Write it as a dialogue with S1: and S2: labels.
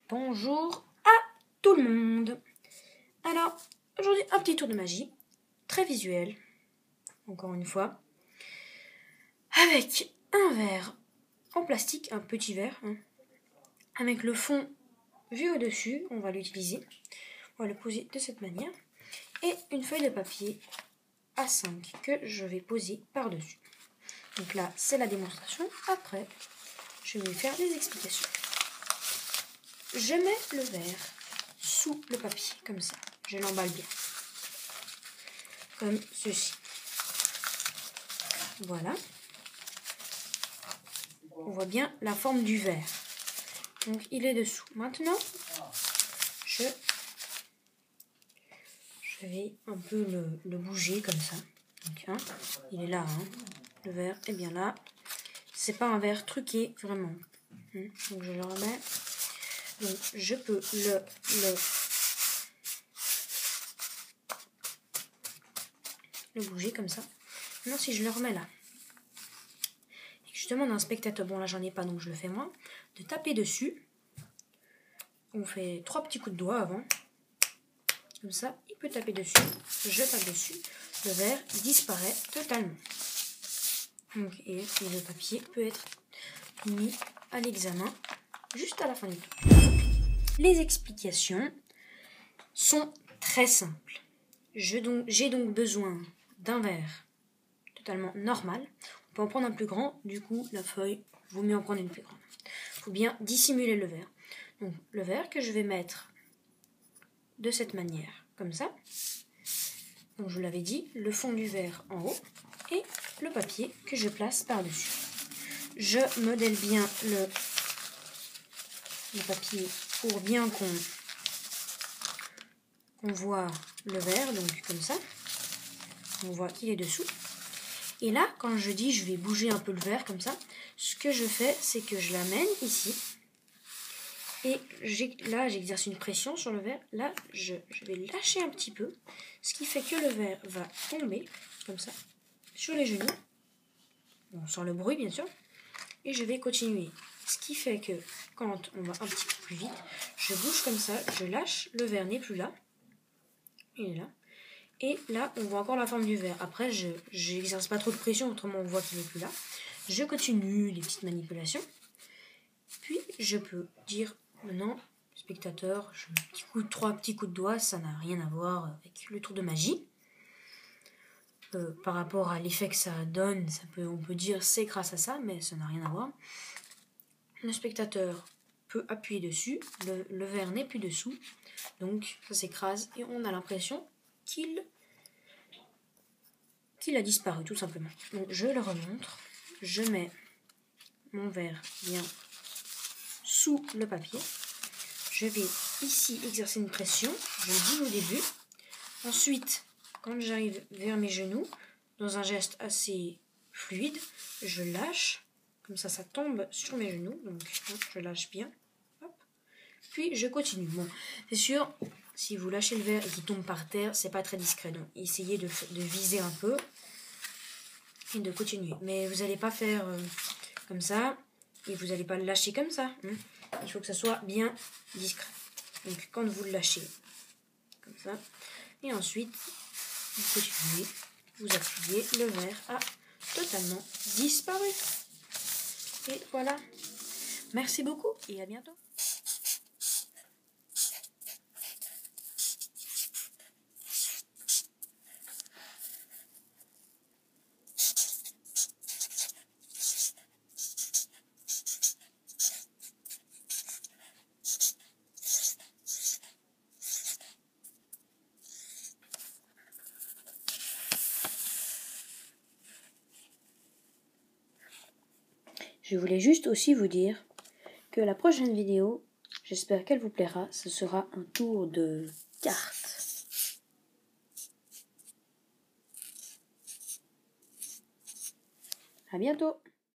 S1: Bonjour à tout le monde. Alors, aujourd'hui, un petit tour de magie, très visuel, encore une fois, avec un verre en plastique, un petit verre, avec le fond vu au-dessus, on va l'utiliser, on va le poser de cette manière, et une feuille de papier A5 que je vais poser par-dessus. Donc là, c'est la démonstration. Après, je vais faire les explications. Je mets le verre sous le papier, comme ça. Je l'emballe bien. Comme ceci. Voilà. On voit bien la forme du verre. Donc, il est dessous. Maintenant, je vais un peu le bouger comme ça. Donc, il est là. Le verre est bien là. C'est pas un verre truqué, vraiment. Donc, je le remets. Donc, je peux le bouger comme ça. Maintenant, si je le remets là, et que je demande à un spectateur, bon là j'en ai pas donc je le fais moi, de taper dessus. On fait 3 petits coups de doigts avant. Comme ça, il peut taper dessus. Je tape dessus. Le verre disparaît totalement. Donc, et le papier peut être mis à l'examen juste à la fin du tour. Les explications sont très simples. J'ai donc besoin d'un verre totalement normal. On peut en prendre un plus grand, du coup la feuille, vaut mieux en prendre une plus grande. Il faut bien dissimuler le verre. Donc le verre que je vais mettre de cette manière, comme ça. Donc je vous l'avais dit, le fond du verre en haut et le papier que je place par-dessus. Je modèle bien le papier pour bien qu'on voit le verre, donc comme ça. On voit qu'il est dessous. Et là, quand je dis je vais bouger un peu le verre comme ça, ce que je fais, c'est que je l'amène ici. Et là, j'exerce une pression sur le verre. Là, je vais lâcher un petit peu. Ce qui fait que le verre va tomber, comme ça, sur les genoux. Bon, sans le bruit, bien sûr. Et je vais continuer. Ce qui fait que, quand on va un petit peu plus vite, je bouge comme ça, je lâche, le verre n'est plus là. Il est là. Et là, on voit encore la forme du verre. Après, je n'exerce pas trop de pression, autrement on voit qu'il n'est plus là. Je continue les petites manipulations. Puis, je peux dire maintenant, spectateur, 3 petits coups de doigts, ça n'a rien à voir avec le tour de magie. Par rapport à l'effet que ça donne, on peut dire c'est grâce à ça, mais ça n'a rien à voir. Le spectateur peut appuyer dessus, le verre n'est plus dessous, donc ça s'écrase et on a l'impression qu'il a disparu tout simplement. Donc je le remontre, je mets mon verre bien sous le papier, je vais ici exercer une pression, je le dis au début, ensuite quand j'arrive vers mes genoux, dans un geste assez fluide, je lâche, comme ça tombe sur mes genoux, donc je lâche bien, hop. Puis je continue. Bon, c'est sûr, si vous lâchez le verre et qu'il tombe par terre, c'est pas très discret, donc essayez de viser un peu et de continuer. Mais vous n'allez pas faire comme ça et vous n'allez pas le lâcher comme ça. Il faut que ça soit bien discret. Donc quand vous le lâchez, comme ça, et ensuite vous continuez, vous appuyez, le verre a totalement disparu. Et voilà. Merci beaucoup et à bientôt. Je voulais juste aussi vous dire que la prochaine vidéo, j'espère qu'elle vous plaira, ce sera un tour de cartes. À bientôt!